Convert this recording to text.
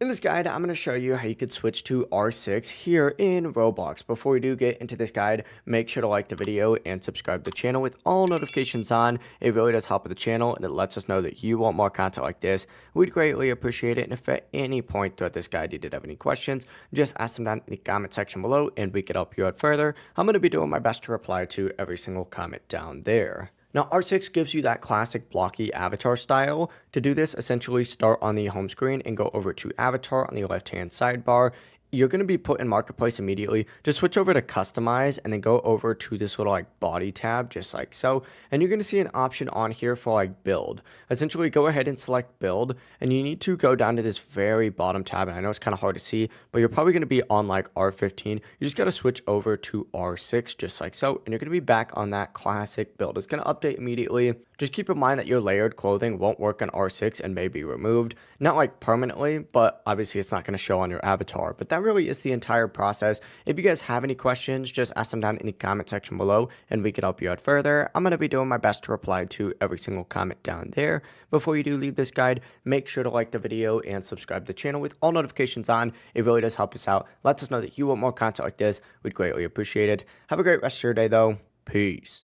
In this guide, I'm going to show you how you could switch to R6 here in Roblox. Before we do get into this guide, make sure to like the video and subscribe to the channel with all notifications on. It really does help with the channel and it lets us know that you want more content like this. We'd greatly appreciate it. And if at any point throughout this guide you did have any questions, just ask them down in the comment section below and we could help you out further. I'm going to be doing my best to reply to every single comment down there. Now, R6 gives you that classic blocky avatar style. To do this, essentially start on the home screen and go over to avatar on the left-hand sidebar. You're going to be put in marketplace immediately. Just switch over to customize and then go over to this little like body tab, just like so. And you're going to see an option on here for like build. Essentially go ahead and select build and you need to go down to this very bottom tab. And I know it's kind of hard to see, but you're probably going to be on like R15. You just got to switch over to R6 just like so. And you're going to be back on that classic build. It's going to update immediately. Just keep in mind that your layered clothing won't work on R6 and may be removed. Not like permanently, but obviously it's not going to show on your avatar. But that really is the entire process. If you guys have any questions, just ask them down in the comment section below and we can help you out further. I'm going to be doing my best to reply to every single comment down there. Before you do leave this guide, make sure to like the video and subscribe to the channel with all notifications on. It really does help us out. Lets us know that you want more content like this. We'd greatly appreciate it. Have a great rest of your day though. Peace.